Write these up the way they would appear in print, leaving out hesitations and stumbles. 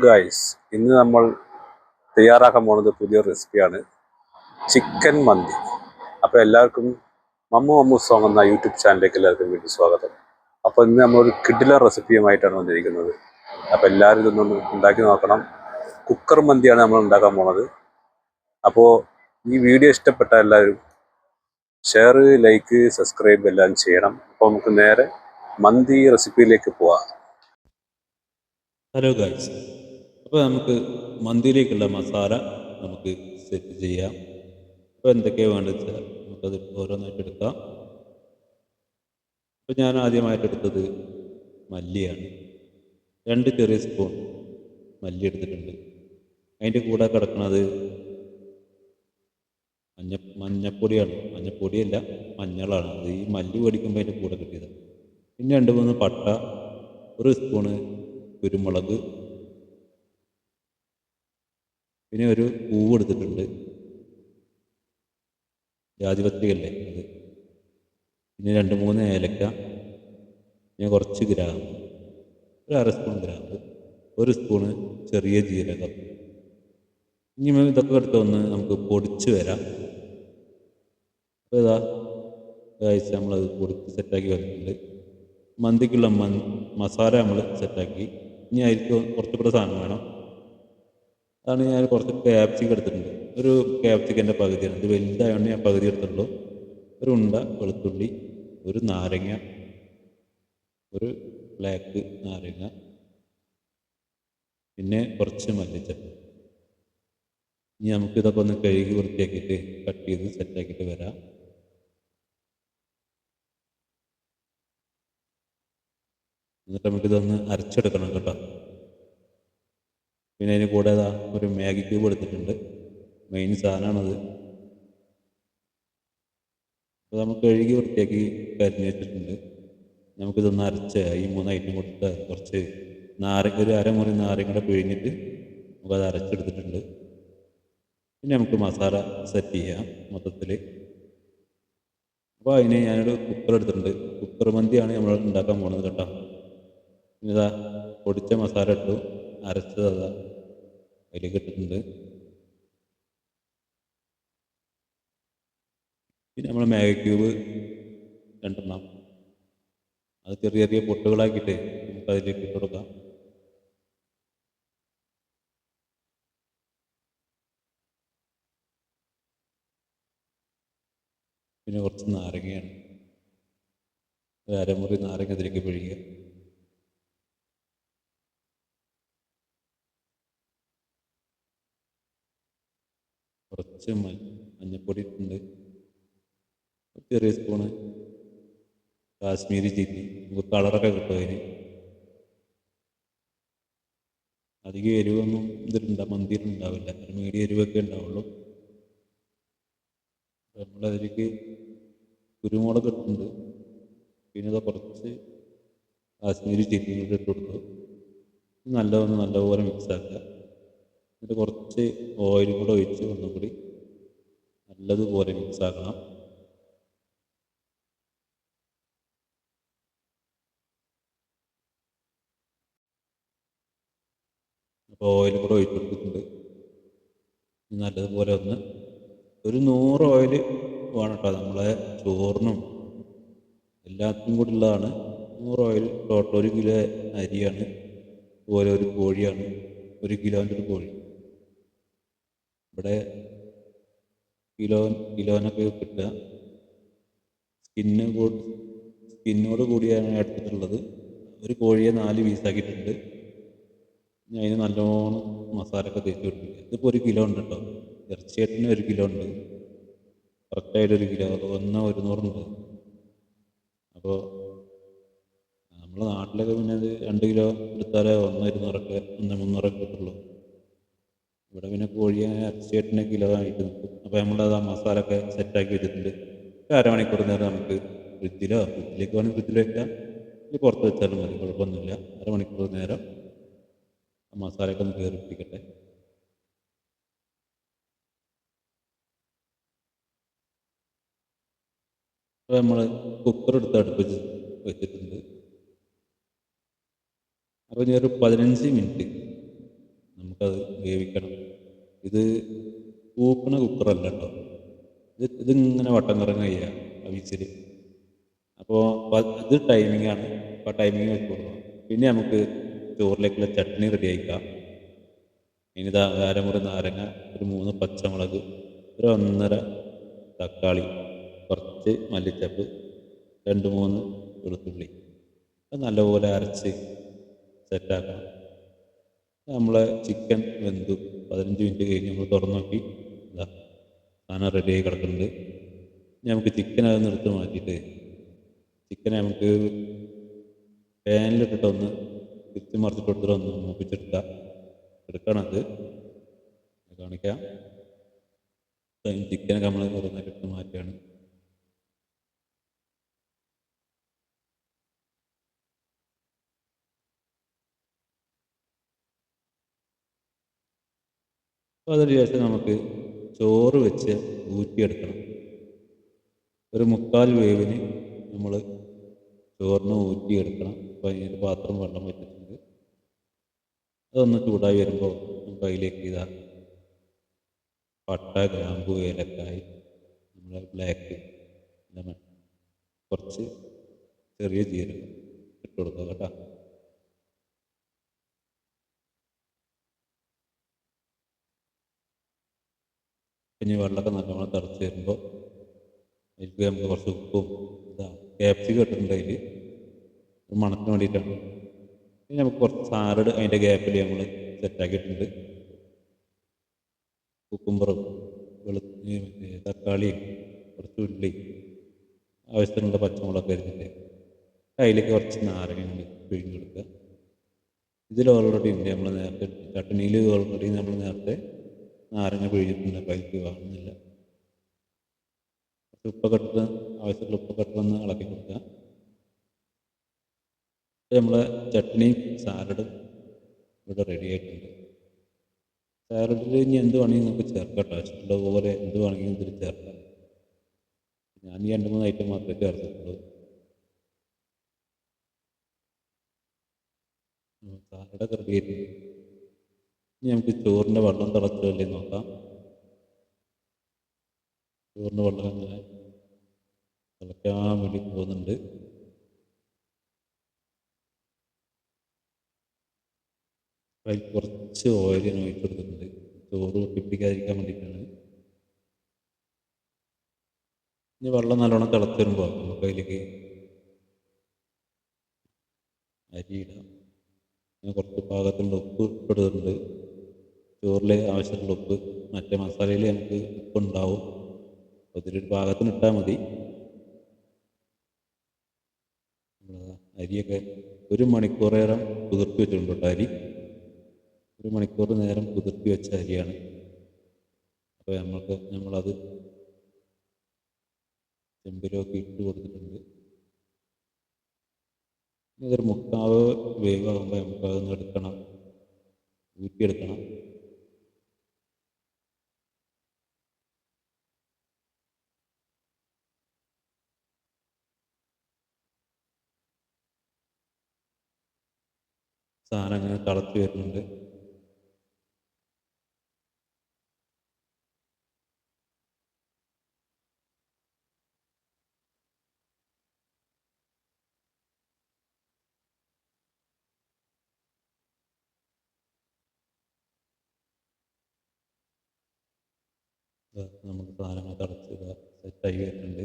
Guys, ഇന്ന് നമ്മൾ തയ്യാറാക്കാൻ പോകുന്നത് പുതിയ റെസിപ്പിയാണ് ചിക്കൻ മന്തി. അപ്പോൾ എല്ലാവർക്കും മമ്മു സോങ് എന്ന യൂട്യൂബ് ചാനലിലേക്ക് എല്ലാവർക്കും വേണ്ടി സ്വാഗതം. അപ്പോൾ ഇന്ന് നമ്മളൊരു കിടിലൻ റെസിപ്പിയുമായിട്ടാണ് വന്നിരിക്കുന്നത്. അപ്പോൾ എല്ലാവരും ഇതൊന്നും ഉണ്ടാക്കി നോക്കണം. കുക്കർ മന്തിയാണ് നമ്മൾ ഉണ്ടാക്കാൻ പോകുന്നത്. അപ്പോൾ ഈ വീഡിയോ ഇഷ്ടപ്പെട്ട എല്ലാവരും ഷെയർ, ലൈക്ക്, സബ്സ്ക്രൈബ് എല്ലാം ചെയ്യണം. അപ്പോൾ നമുക്ക് നേരെ മന്തി റെസിപ്പിയിലേക്ക് പോവാം. ഹലോ ഗൈസ്, അപ്പോൾ നമുക്ക് മന്തിയിലേക്കുള്ള മസാല നമുക്ക് സെറ്റ് ചെയ്യാം. അപ്പോൾ എന്തൊക്കെയാണ് വേണ്ടത് വെച്ചാൽ നമുക്കത് ഓരോന്നായിട്ട് എടുക്കാം. അപ്പോൾ ഞാൻ ആദ്യമായിട്ട് എടുത്തത് മല്ലിയാണ്. 2 ചെറിയ സ്പൂൺ മല്ലി എടുത്തിട്ടുണ്ട്. അതിൻ്റെ കൂടെ കിടക്കുന്നത് മഞ്ഞപ്പൊടിയാണ്. മഞ്ഞപ്പൊടിയല്ല, മഞ്ഞളാണ്. അത് ഈ മല്ലി പൊടിക്കുമ്പോൾ അതിൻ്റെ കൂടെ കിട്ടിയത്. പിന്നെ 2-3 പട്ട, 1 സ്പൂണ് കുരുമുളക്, പിന്നെ ഒരു പൂവ് എടുത്തിട്ടുണ്ട്, ജാതിപത്രികല്ലേ അത്, പിന്നെ 2-3 ഏലക്ക, പിന്നെ കുറച്ച് ഗ്രാമ്പ്, ഒരു 1/2 സ്പൂൺ ഗ്രാമ്പ്, 1 സ്പൂണ് ചെറിയ ജീരകം. ഇനി ഇതൊക്കെ എടുത്തൊന്ന് നമുക്ക് പൊടിച്ച് വരാം. അപ്പോൾ ഇതാ കഴിച്ച് നമ്മളത് പൊടിച്ച് സെറ്റാക്കി വന്നിട്ടുണ്ട്. മന്തിക്കുള്ള മസാല നമ്മൾ സെറ്റാക്കി. ഇനി അതിലേക്ക് കുറച്ചുകൂടെ സാധനം വേണം. അതാണ് ഞാൻ കുറച്ച് ക്യാപ്സിക്കം എടുത്തിട്ടുണ്ട്. ഒരു ക്യാപ്സിക്കൻ്റെ പകുതിയാണ്. ഇത് വലുതായതുകൊണ്ട് ഞാൻ പകുതി എടുത്തിട്ടുള്ളൂ. ഒരു ഉണ്ട വെളുത്തുള്ളി, ഒരു നാരങ്ങ, ഒരു ബ്ലാക്ക് നാരങ്ങ, പിന്നെ കുറച്ച് മല്ലിച്ചപ്പ്. ഇനി നമുക്കിതൊക്കെ ഒന്ന് കഴുകി വൃത്തിയാക്കിയിട്ട് കട്ട് ചെയ്ത് സെറ്റാക്കിയിട്ട് വരാം. എന്നിട്ട് നമുക്കിതൊന്ന് അരച്ചെടുക്കണം കേട്ടോ. പിന്നെ അതിന് കൂടെ ഒരു മാഗി ക്യൂബ് എടുത്തിട്ടുണ്ട്. മെയിൻ സാധനമാണത്. അപ്പോൾ നമുക്ക് കഴുകി വൃത്തിയാക്കി കരിഞ്ഞ് വെച്ചിട്ടുണ്ട്. നമുക്കിതൊന്ന് അരച്ച് ഈ 3 ഐറ്റം കൊടുത്ത് കുറച്ച് നാരങ്ങ, ഒരു അരമുറി നാരങ്ങ പിഴിഞ്ഞിട്ട് നമുക്കത് അരച്ചെടുത്തിട്ടുണ്ട്. പിന്നെ നമുക്ക് മസാല സെറ്റ് ചെയ്യാം മൊത്തത്തിൽ. അപ്പോൾ അതിന് ഞാനൊരു കുക്കർ എടുത്തിട്ടുണ്ട്. കുക്കർ മന്തിയാണ് നമ്മൾ ഉണ്ടാക്കാൻ പോകുന്നത് കേട്ടോ. പിന്നെ ഇതാ പൊടിച്ച മസാല ഇട്ടു, അരച്ചത് അതാ അതിലേക്ക് ഇട്ടിട്ടുണ്ട്. പിന്നെ നമ്മൾ മാഗി ക്യൂബ് 2 അത് ചെറിയ ചെറിയ പൊട്ടുകളാക്കിയിട്ട് നമുക്ക് അതിലേക്ക് ഇട്ട് കൊടുക്കാം. പിന്നെ കുറച്ച് നാരങ്ങയാണ്, ഒരു അരമുറി നാരങ്ങ ഇതിലേക്ക് പിഴിയുക. കുറച്ച് മഞ്ഞപ്പൊടി ഇട്ടുണ്ട്, ചെറിയ സ്പൂണ് കാശ്മീരി ചില്ലി, നമുക്ക് കളറൊക്കെ കിട്ടും അതിന്. അധികം എരിവൊന്നും മന്തിയിലുണ്ടാവില്ല, ഒരു മീഡിയം എരിവൊക്കെ ഉണ്ടാവുള്ളൂ. നമ്മളതിലേക്ക് കുരുമുളക് ഇട്ടിട്ടുണ്ട്. പിന്നെ ഇത് കുറച്ച് കാശ്മീരി ചില്ലി കൂടി ഇട്ട് കൊടുത്തു. നല്ലപോലെ മിക്സ് ആക്കുക. എന്നിട്ട് കുറച്ച് ഓയിലും കൂടെ ഒഴിച്ച് ഒന്നും കൂടി നല്ലതുപോലെ മിക്സ് ആക്കണം. അപ്പോൾ ഓയിൽ കൂടെ ഒഴിച്ച് കൊടുത്തിട്ടുണ്ട്. നല്ലതുപോലെ ഒന്ന് ഒരു 100 ഓയിൽ വേണം കേട്ടോ. നമ്മളെ ചോറിനും എല്ലാത്തിനും കൂടി ഉള്ളതാണ് 100 ഓയിൽ. ടോട്ടൽ 1 കിലോ അരിയാണ്, അതുപോലെ ഒരു കോഴിയാണ്, 1 കിലോൻ്റെ ഒരു കോഴി. ഇവിടെ കിലോനൊക്കെ കിട്ടുക. സ്കിന്നോട് കൂടിയാണ് എടുത്തിട്ടുള്ളത്. ഒരു കോഴിയെ 4 പീസാക്കിയിട്ടുണ്ട്. ഞാൻ അതിന് നല്ലോണം മസാലയൊക്കെ തേച്ച് പിടിപ്പിക്കുക. ഇതിപ്പോൾ 1 കിലോ ഉണ്ട് കേട്ടോ. ഇറച്ചിയേട്ടിന് 1 കിലോ ഉണ്ട്, കറക്റ്റായിട്ട് 1 കിലോ, 1/100 ഉണ്ട്. അപ്പോൾ നമ്മുടെ നാട്ടിലൊക്കെ പിന്നെ അത് 2 കിലോ എടുത്താലേ 1/200 1/300 കിട്ടുള്ളൂ. ഇവിടെ പിന്നെ കോഴിയെ ഇറച്ചിയേട്ടിന് കിലോ ആയിട്ട് നിൽക്കും. അപ്പോൾ നമ്മളത് ആ മസാല ഒക്കെ സെറ്റാക്കി വെച്ചിട്ടുണ്ട്. ഒരു അരമണിക്കൂർ നേരം നമുക്ക് ഫ്രിഡ്ജിലേക്ക് വേണമെങ്കിൽ ഫ്രിഡ്ജിൽ വെക്കാം, ഇത് പുറത്ത് വെച്ചാലും മതി, കുഴപ്പമൊന്നുമില്ല. അരമണിക്കൂർ നേരം ആ മസാലയൊക്കെ ഒന്ന് കയറി പിടിക്കട്ടെ. അപ്പോൾ നമ്മൾ കുക്കർ എടുത്ത് അടുപ്പിച്ച് വെച്ചിട്ടുണ്ട്. അപ്പോൾ ഇനി ഒരു 15 മിനിറ്റ് നമുക്കത് വേവിക്കണം. ഇത് കൂക്കണ കുക്കറല്ല കേട്ടോ, ഇതിങ്ങനെ വട്ടം കറങ്ങുക ചെയ്യുക ആ വിസിൽ. അപ്പോൾ ഇത് ടൈമിങ്ങാണ്. അപ്പോൾ ആ ടൈമിങ് വെച്ച് കൊടുക്കണം. പിന്നെ നമുക്ക് ചോറിലേക്കുള്ള ചട്നി റെഡി ആക്കാം. ഇനി ഇതാ അരമുറി നാരങ്ങ, ഒരു 3 പച്ചമുളക്, ഒരു 1.5 തക്കാളി, കുറച്ച് മല്ലിച്ചപ്പ്, 2-3 വെളുത്തുള്ളി, അത് നല്ലപോലെ അരച്ച് സെറ്റാക്കണം. നമ്മളെ ചിക്കൻ വെന്തു 15 മിനിറ്റ് കഴിഞ്ഞ് നമ്മൾ തുറന്നു നോക്കി, ഇതാ സാധനം റെഡിയായി കിടക്കുന്നുണ്ട്. ഇനി നമുക്ക് ചിക്കൻ അതൊന്ന് എടുത്ത് മാറ്റിയിട്ട് ചിക്കനെ നമുക്ക് പാനിലിട്ടിട്ടൊന്ന് തിരിച്ച് മറിച്ചിട്ട് കൊടുത്തിട്ട് ഒന്ന് എടുക്കണത് കാണിക്കാം. ചിക്കനൊക്കെ നമ്മൾ ഓരോന്നായിട്ട് എടുത്ത് മാറ്റുകയാണ്. അപ്പോൾ അതിന് ശേഷം നമുക്ക് ചോറ് വെച്ച് ഊറ്റിയെടുക്കണം. ഒരു 3/4 വേവിന് നമ്മൾ ചോറിന് ഊറ്റിയെടുക്കണം. അപ്പോൾ അതിനൊരു പാത്രം വെള്ളം വെച്ചിട്ടുണ്ട്. അതൊന്ന് ചൂടായി വരുമ്പോൾ നമുക്ക് അതിലേക്ക് ഇതാ പട്ട, ഗ്രാമ്പു, ഏലക്കായ്, നമ്മളെ ബ്ലാക്ക് ലെമൺ, കുറച്ച് ചെറിയ ജീരകം ഇട്ട് കൊടുക്കുക കേട്ടോ. പിന്നെ വെള്ളമൊക്കെ നല്ലോണം തിളച്ച് വരുമ്പോൾ അതിലേക്ക് നമുക്ക് കുറച്ച് ഉപ്പും ഇതാ ക്യാപ്സിക്കം ഇട്ടിട്ടുണ്ട് അതിൽ, മണത്തിന് വേണ്ടിയിട്ടാണ്. പിന്നെ നമുക്ക് കുറച്ച് സാലഡ് അതിൻ്റെ ഗ്യാപ്പിൽ നമ്മൾ സെറ്റാക്കിയിട്ടുണ്ട്. കുക്കുംബറും തക്കാളിയും കുറച്ച് ഉള്ളി, ആവശ്യത്തിനുള്ള പച്ചമുളക് അരിഞ്ഞിട്ട് അതിലേക്ക് കുറച്ച് നാരങ്ങ കൂടി പിഴിഞ്ഞെടുക്കുക. ഇതിൽ ഓൾറെഡി ഉണ്ട്, നമ്മൾ നേരത്തെ ചട്നിയിൽ ഓൾറെഡി നമ്മൾ നേരത്തെ നാരങ്ങ പിഴിഞ്ഞിട്ടുണ്ട്. അപ്പോൾ അതിലേക്ക് കാണുന്നില്ല. കുറച്ച് ഉപ്പൊക്കെ ഇട്ടിട്ട് ആവശ്യമുള്ള ഉപ്പൊക്കെ ഇട്ടൊന്ന് ഇളക്കി കൊടുക്കുക. നമ്മളെ ചട്നിയും സാലഡും ഇവിടെ റെഡി ആയിട്ടുണ്ട്. സാലഡിൽ ഇനി എന്ത് വേണമെങ്കിൽ നമുക്ക് ചേർക്കാം കേട്ടോ, ഇഷ്ടമുള്ള പോലെ എന്ത് വേണമെങ്കിലും ഇതിൽ ചേർക്കാം. ഞാൻ ഈ 2-3 ഐറ്റം മാത്രമേ ചേർത്തിട്ടുള്ളൂ. സാലഡൊക്കെ റെഡി ആയിട്ടുണ്ട്. ഇനി നമുക്ക് ചോറിൻ്റെ വെള്ളം തിളച്ചല്ലേ നോക്കാം. ചോറിൻ്റെ വെള്ളം അങ്ങനെ തിളയ്ക്കാൻ വേണ്ടി പോകുന്നുണ്ട്. അതിൽ കുറച്ച് ഓയിൽ ഞാൻ ഒഴിച്ചു കൊടുത്തിട്ടുണ്ട്, ചോറ് ഒട്ടിപ്പിടിക്കാതിരിക്കാൻ വേണ്ടിയിട്ടാണ്. ഇനി വെള്ളം നല്ലോണം തിളച്ച് വരുമ്പോൾ നമുക്ക് അതിലേക്ക് അരി ഇടാം. ഞാൻ കുറച്ച് പാകത്തിലുള്ള ഉപ്പ് ഇട്ടിട്ടുണ്ട്. ചോറിൽ ആവശ്യമുള്ള ഉപ്പ്, മറ്റേ മസാലയിൽ നമുക്ക് ഉപ്പുണ്ടാവും. അപ്പോൾ ഇതിലൊരു പാകത്തിന് ഇട്ടാൽ മതി. അരിയൊക്കെ 1 മണിക്കൂർ നേരം കുതിർത്തി വെച്ചിട്ടുണ്ട് കേട്ടോ. അരി 1 മണിക്കൂർ നേരം കുതിർത്തി വെച്ച അരിയാണ്. അപ്പോൾ നമ്മളത് ചെമ്പിലൊക്കെ ഇട്ട് കൊടുത്തിട്ടുണ്ട്. ഇതൊരു 3/4 വേവാകുമ്പോൾ നമുക്കതൊന്ന് എടുക്കണം, ഊറ്റിയെടുക്കണം. സാധനം അങ്ങനെ തിളച്ച് വരുന്നുണ്ട്. നമുക്ക് സാധനങ്ങൾ തിളച്ച് സെറ്റായി വരുന്നുണ്ട്.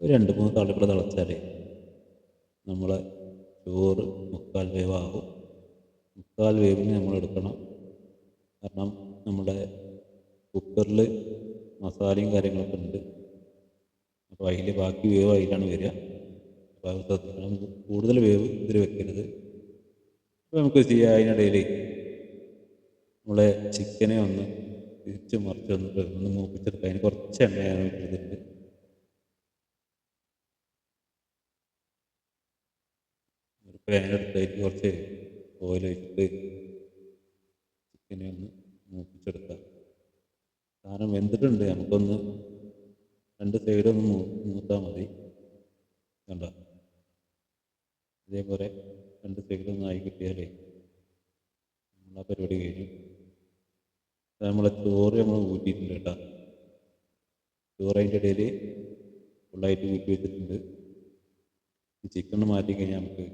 ഒരു 2-3 തളികൾ തിളച്ചാലേ നമ്മളെ ചോറ് 3/4 വേവാകും. 3/4 വേവിന് നമ്മൾ എടുക്കണം. കാരണം നമ്മുടെ കുക്കറിൽ മസാലയും കാര്യങ്ങളൊക്കെ ഉണ്ട്. അപ്പോൾ അതിൽ ബാക്കി വേവ് അതിലാണ് വരിക. അപ്പോൾ അത് ശ്രദ്ധിക്കണം, കൂടുതൽ വേവ് ഇതിൽ വെക്കരുത്. അപ്പോൾ നമുക്ക് ചെയ്യാം, അതിനിടയിൽ നമ്മളെ ചിക്കനെ ഒന്ന് തിരിച്ച് മറിച്ച് വന്നിട്ട് ഒന്ന് മൂപ്പിച്ചെടുക്കുക. അതിന് കുറച്ച് എണ്ണ ഞാൻ ഒഴിച്ചിട്ടുണ്ട്. ഒരു പാനെടുത്തതിൽ കുറച്ച് ഓയിൽ ഒഴിച്ചിട്ട് ചിക്കനെ ഒന്ന് മൂപ്പിച്ചെടുക്കുക. സാധനം വെന്തിട്ടുണ്ട്, നമുക്കൊന്ന് 2 സൈഡൊന്ന് മൂത്താൽ മതി. കണ്ടോ, ഇതേപോലെ 2 സൈഡൊന്നും ആയി കിട്ടിയാലേ നമ്മളാ പരിപാടി കഴിഞ്ഞു. നമ്മളെ ചോറ് നമ്മൾ ഊറ്റിയിട്ടുണ്ട് കേട്ടോ. ചോറ് അതിൻ്റെ ഇടയിൽ ഫുള്ളായിട്ട് ഊറ്റി വെച്ചിട്ടുണ്ട്. ചിക്കൻ മാറ്റി കഴിഞ്ഞാൽ നമുക്ക്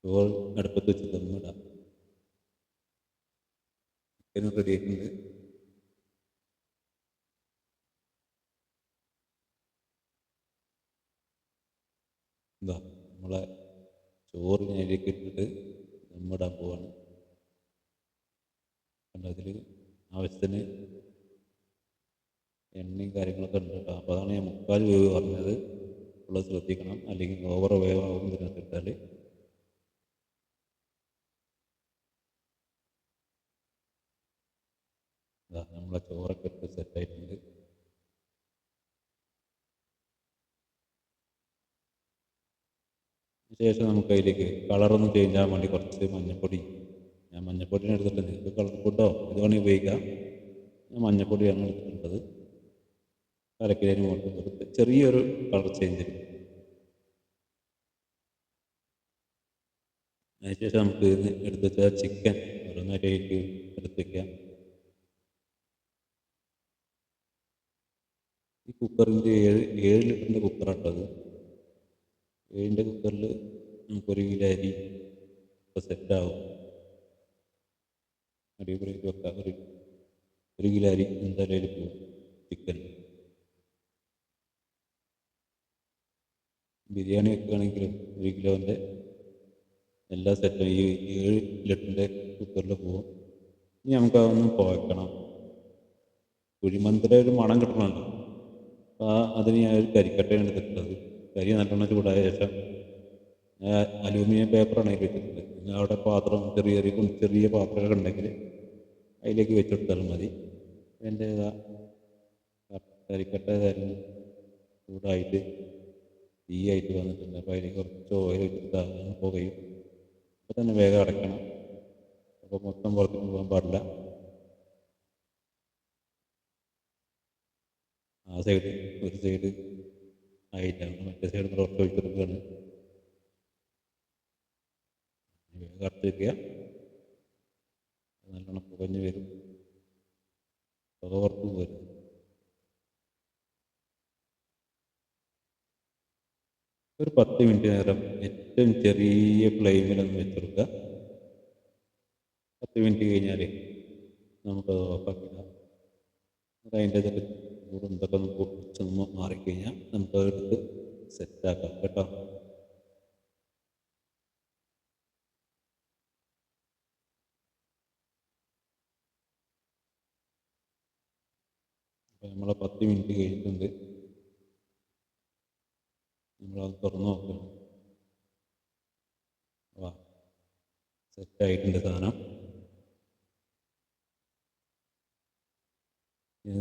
ചോറ് അടുപ്പത്ത് വെച്ച് ദമ്മിടാം. ചിക്കൻ റെഡി ആയിട്ടുണ്ട്. എന്താ നമ്മളെ ചോറ് അതിലേക്ക് ഇട്ടിട്ട് ദമ്മിടാൻ പോവാണ്. അതിൽ ആവശ്യത്തിന് എണ്ണയും കാര്യങ്ങളൊക്കെ ഉണ്ട് കേട്ടോ. അപ്പോൾ അതാണ് ഞാൻ 3/4 വേവ് പറഞ്ഞത്. ഉള്ളത് ശ്രദ്ധിക്കണം, അല്ലെങ്കിൽ ഓവർ വേവ് ആവും ഇതിനകത്ത് ഇട്ടാൽ. നമ്മളെ ചോറൊക്കെ ഇട്ട് സെറ്റായിട്ടുണ്ട്. ശേഷം നമുക്ക് അതിലേക്ക് കളറൊന്നും ചേഞ്ച് ആകാൻ വേണ്ടി കുറച്ച് മഞ്ഞൾപ്പൊടി, ഞാൻ മഞ്ഞൾപ്പൊടിയാണ് എടുത്തിട്ടുള്ളത്. നിങ്ങൾക്ക് കളർ ഫുഡോ ഇത് വേണമെങ്കിൽ ഉപയോഗിക്കാം. ഞാൻ മഞ്ഞൾപ്പൊടിയാണ് എടുത്തിട്ടുള്ളത്. അരക്കിലതിന് മുകളിൽ കൊടുത്ത് ചെറിയൊരു കളർ ചേഞ്ച്. അതിനുശേഷം നമുക്ക് എടുത്ത് വെച്ചാൽ ചിക്കൻ ഓരോന്നരയിലേക്ക് എടുത്ത് വയ്ക്കാം. ഈ കുക്കറിൻ്റെ 7 ലിറ്ററിൻ്റെ കുക്കറാട്ടത്. 7ൻ്റെ കുക്കറിൽ നമുക്കൊരു കിലോ അരി ഇപ്പോൾ സെറ്റാവും. അടിപൊളിയായിട്ട് വെക്കാം. ഒരു കിലോ അരി എന്തായാലും അതിൽ പോകും. ചിക്കൻ ബിരിയാണി വെക്കുകയാണെങ്കിലും 1 കിലോൻ്റെ എല്ലാ സെറ്റും ഈ 7 ലിറ്ററിൻ്റെ കുക്കറിൽ പോകും. ഇനി നമുക്കതൊന്ന് കുഴക്കണം. കുഴിമന്തിയുടെ ഒരു മണം കിട്ടണമല്ലോ. അപ്പോൾ അതിന് ഞാൻ ഒരു കരിക്കട്ടയാണ് എടുത്തിട്ടുള്ളത്. കരി നല്ലോണം ചൂടായ ശേഷം അലൂമിനിയം പേപ്പറാണ് അതിൽ വെച്ചിട്ടുള്ളത്. പിന്നെ അവിടെ പാത്രം ചെറിയ പാത്രമൊക്കെ ഉണ്ടെങ്കിൽ അതിലേക്ക് വെച്ചെടുത്താലും മതി. എൻ്റെ കരിക്കട്ട ഏതായാലും ചൂടായിട്ട് തീയായിട്ട് വന്നിട്ടുണ്ട്. അപ്പോൾ അതിലേക്ക് കുറച്ച് ഓയിൽ വെച്ചിട്ട് പുകയും. അപ്പോൾ തന്നെ വേഗം അടയ്ക്കണം. അപ്പോൾ മൊത്തം പുറത്തേക്ക് പോകാൻ പാടില്ല. ആ സൈഡ് ഒരു സൈഡ് ആയിട്ടാണ്, മറ്റേ സൈഡ് കുറച്ച് ഒഴിച്ചെടുക്കുകയാണ്. വേഗം അടച്ച് വയ്ക്കുക. നല്ലോണം പുകഞ്ഞ് വരും. പുക പുറത്ത് വരും. ഒരു 10 മിനിറ്റ് നേരം ഏറ്റവും ചെറിയ ഫ്ലെയിമിലൊന്ന് വെച്ചെടുക്കുക. 10 മിനിറ്റ് കഴിഞ്ഞാൽ നമുക്കത് ഓഫാക്കിടാം. അതിൻ്റെ ചൂടും ഇതൊക്കെ ഒന്ന് പൊടിച്ചൊന്ന് മാറിക്കഴിഞ്ഞാൽ നമുക്കതെടുത്ത് സെറ്റാക്കാം കേട്ടോ. അപ്പോൾ നമ്മളെ 10 മിനിറ്റ് കഴിഞ്ഞിട്ടുണ്ട്. നമ്മളത് തുറന്ന് നോക്കണം. സെറ്റായിട്ടുണ്ട് സാധനം.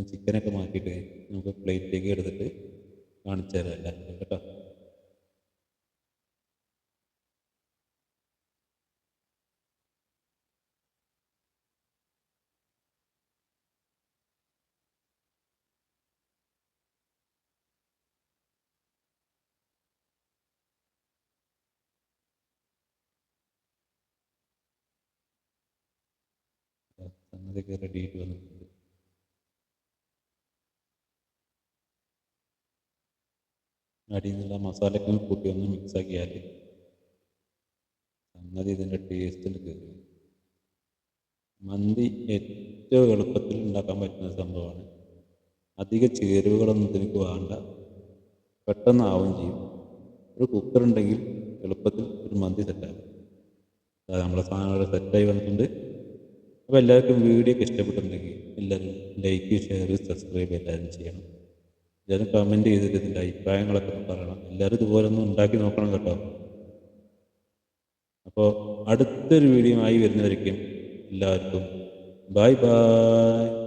ചിക്കനൊക്കെ മാറ്റിയിട്ട് നമുക്ക് പ്ലേറ്റിലേക്ക് എടുത്തിട്ട് കാണിച്ചു തരാം എല്ലാവരും കേട്ടോ. സംഗതിയൊക്കെ റെഡി ആയിട്ട് വന്നിട്ടുണ്ട്. അടിയിൽ നിന്നുള്ള മസാലയൊക്കെ കൂട്ടി ഒന്ന് മിക്സ് ആക്കിയാൽ സംഗതി ഇതിൻ്റെ ടേസ്റ്റിൽ കയറി. മന്തി ഏറ്റവും എളുപ്പത്തിൽ ഉണ്ടാക്കാൻ പറ്റുന്ന സംഭവമാണ്. അധിക ചേരുവകളൊന്നും ഇതിലേക്ക് വേണ്ട, പെട്ടെന്നാവുകയും ചെയ്യും. ഒരു കുക്കർ ഉണ്ടെങ്കിൽ എളുപ്പത്തിൽ ഒരു മന്തി സെറ്റാകും. നമ്മളെ സാധനങ്ങൾ സെറ്റായി വന്നിട്ടുണ്ട്. അപ്പോൾ എല്ലാവർക്കും വീഡിയോ ഒക്കെ ഇഷ്ടപ്പെട്ടിട്ടുണ്ടെങ്കിൽ എല്ലാവരും ലൈക്ക്, ഷെയർ, സബ്സ്ക്രൈബ് എല്ലാവരും ചെയ്യണം. എല്ലാവരും കമൻറ്റ് ചെയ്തിട്ട് ഇതിൻ്റെ അഭിപ്രായങ്ങളൊക്കെ പറയണം. എല്ലാവരും ഇതുപോലെ ഒന്ന് ഉണ്ടാക്കി നോക്കണം കേട്ടോ. അപ്പോൾ അടുത്തൊരു വീഡിയോ ആയി വരുന്നവരേക്കും എല്ലാവർക്കും ബൈ ബൈ.